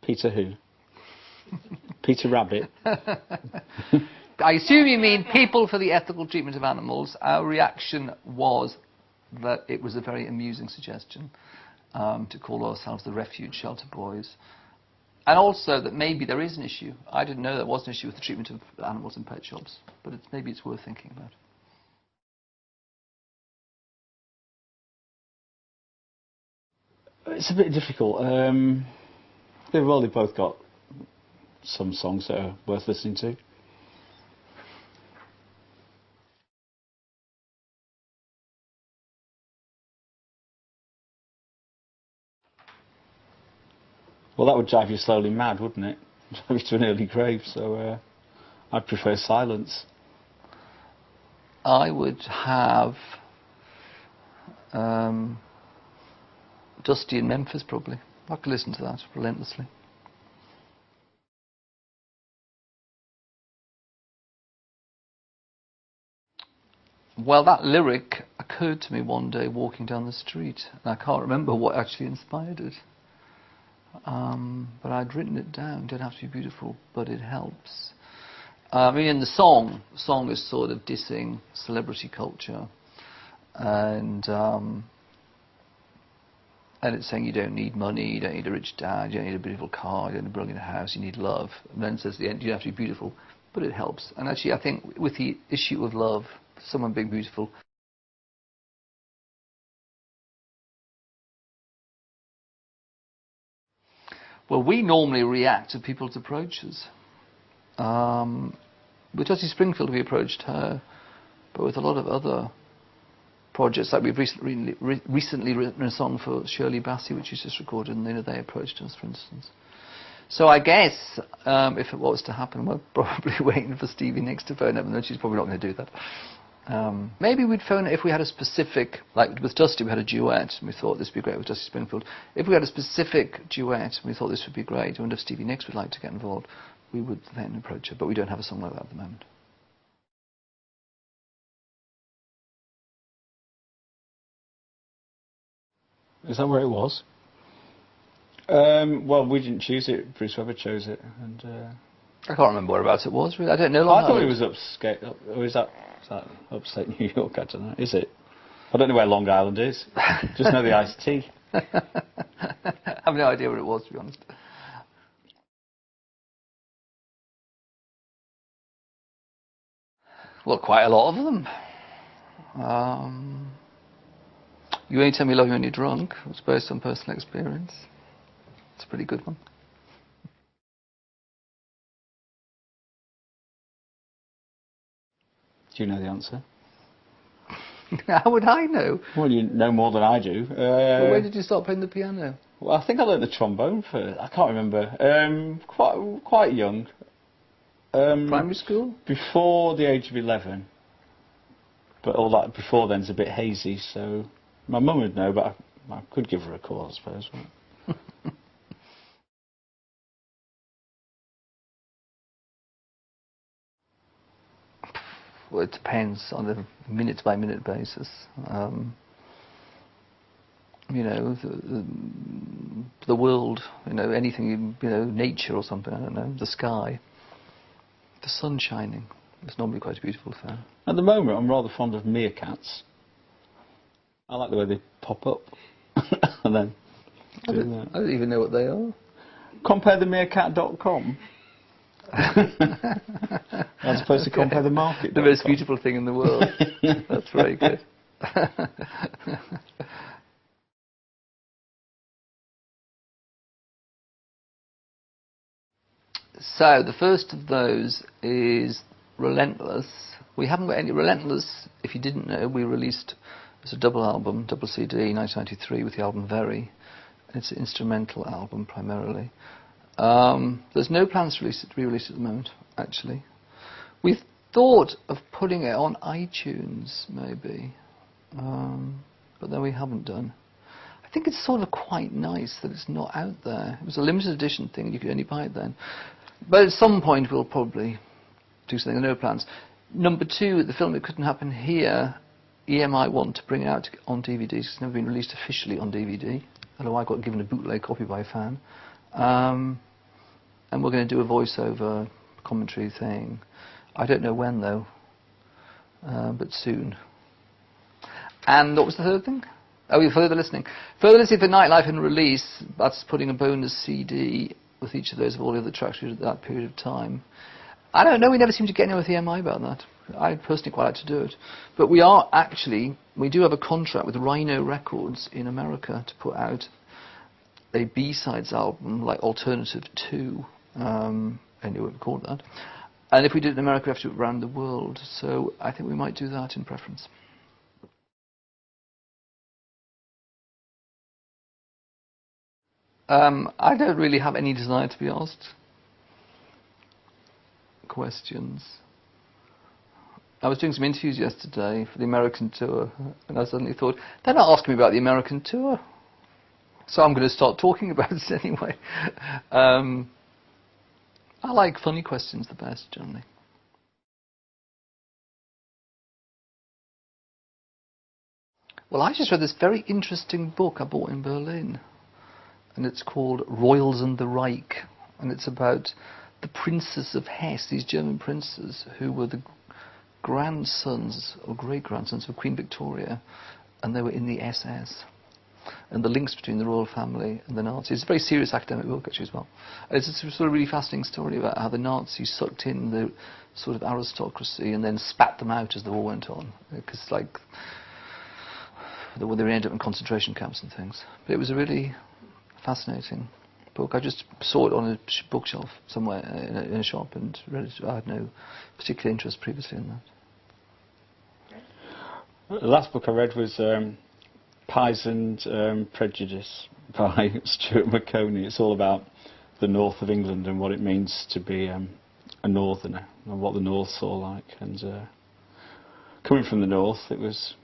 Peter who? Peter Rabbit. I assume you mean People for the Ethical Treatment of Animals. Our reaction was that it was a very amusing suggestion to call ourselves the Refuge Shelter Boys. And also that maybe there is an issue. I didn't know there was an issue with the treatment of animals in pet shops, but maybe it's worth thinking about. It's a bit difficult. They've both got some songs that are worth listening to. Well, that would drive you slowly mad, wouldn't it? Drive you to an early grave, so I'd prefer silence. I would have Dusty in Memphis, probably. I could listen to that relentlessly. Well, that lyric occurred to me one day walking down the street, and I can't remember what actually inspired it. But I'd written it down. Don't have to be beautiful, but it helps. I mean, in the song is sort of dissing celebrity culture, and it's saying you don't need money, you don't need a rich dad, you don't need a beautiful car, you don't need a brilliant house, you need love. And then it says at the end, you don't have to be beautiful, but it helps. And actually, I think with the issue of love, someone being beautiful, well, we normally react to people's approaches. With Jessie Springfield, we approached her, but with a lot of other projects, like we've recently written a song for Shirley Bassey, which she's just recorded, and they approached us, for instance. So I guess if it was to happen, we're probably waiting for Stevie Nicks to phone up, and then she's probably not going to do that. Maybe we'd phone it if we had a specific, like with Dusty, we had a duet, and we thought this would be great with Dusty Springfield. If we had a specific duet, and we thought this would be great, I wonder if Stevie Nicks would like to get involved, we would then approach her, but we don't have a song like that at the moment. Is that where it was? Well, we didn't choose it. Bruce Webber chose it, and I can't remember whereabouts it was. Really. I don't know. I thought it was or is that upstate New York? I don't know. Is it? I don't know where Long Island is. Just know the iced tea. I have no idea where it was, to be honest. Well, quite a lot of them. You Ain't Tell Me Love You When You're Drunk. It was based on personal experience. It's a pretty good one. Do you know the answer? How would I know? Well, you know more than I do. Well, when did you start playing the piano? Well, I think I learned the trombone first. I can't remember. Quite young. Primary school? Before the age of 11. But all that before then's a bit hazy, so my mum would know, but I could give her a call, I suppose. Well, it depends on a minute-by-minute basis. You know, the world, you know, anything, you know, nature or something, I don't know, the sky, the sun shining. It's normally quite a beautiful thing. At the moment, I'm rather fond of meerkats. I like the way they pop up. And then I don't even know what they are. CompareTheMeerkat.com. As opposed to CompareTheMarket. The most beautiful thing in the world. That's very good. So the first of those is Relentless. We haven't got any Relentless. If you didn't know, we released as a double album, double CD, 1993 with the album Very. It's an instrumental album primarily. There's no plans to re-release it at the moment, actually. We've thought of putting it on iTunes, maybe, but then we haven't done. I think it's sort of quite nice that it's not out there. It was a limited edition thing, and you could only buy it then. But at some point we'll probably do something, no plans. Number two, the film It Couldn't Happen Here, EMI want to bring it out on DVD. It's never been released officially on DVD, although I got given a bootleg copy by a fan. and we're going to do a voiceover commentary thing. I don't know when though, but soon. And what was the third thing? Oh, yeah, further listening. Further listening for Nightlife and Release. That's putting a bonus CD with each of those of all the other tracks we did at that period of time. I don't know. We never seem to get anywhere with the EMI about that. I personally quite like to do it, but we do have a contract with Rhino Records in America to put out a B-sides album like Alternative 2. Anyway, we called that. And if we did it in America, we have to do it around the world. So I think we might do that in preference. I don't really have any desire to be asked questions. I was doing some interviews yesterday for the American tour, and I suddenly thought, they're not asking me about the American tour, so I'm going to start talking about it anyway. I like funny questions the best, generally. Well, I just read this very interesting book I bought in Berlin, and it's called Royals and the Reich, and it's about the princes of Hesse, these German princes who were the grandsons or great-grandsons of Queen Victoria, and they were in the SS, and the links between the royal family and the Nazis. It's a very serious academic book, actually, as well. And it's a sort of really fascinating story about how the Nazis sucked in the sort of aristocracy and then spat them out as the war went on, because like they ended up in concentration camps and things. But it was a really fascinating book. I just saw it on a bookshelf somewhere in a shop and read it. I had no particular interest previously in that. The last book I read was Pies and Prejudice by Stuart Maconie. It's all about the north of England and what it means to be a northerner and what the north saw like. And coming from the north, it was,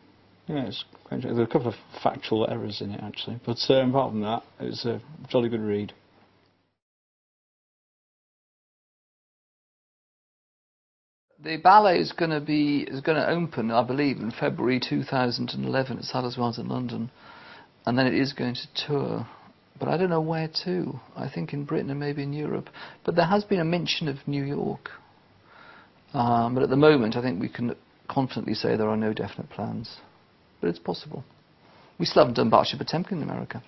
it's quite interesting. There were a couple of factual errors in it, actually, but apart from that, it was a jolly good read. The ballet is going to open, I believe, in February 2011 at Salazar's in London, and then it is going to tour, but I don't know where to. I think in Britain and maybe in Europe, but there has been a mention of New York. But at the moment, I think we can confidently say there are no definite plans, but it's possible. We still haven't done Batsheba Potemkin in America.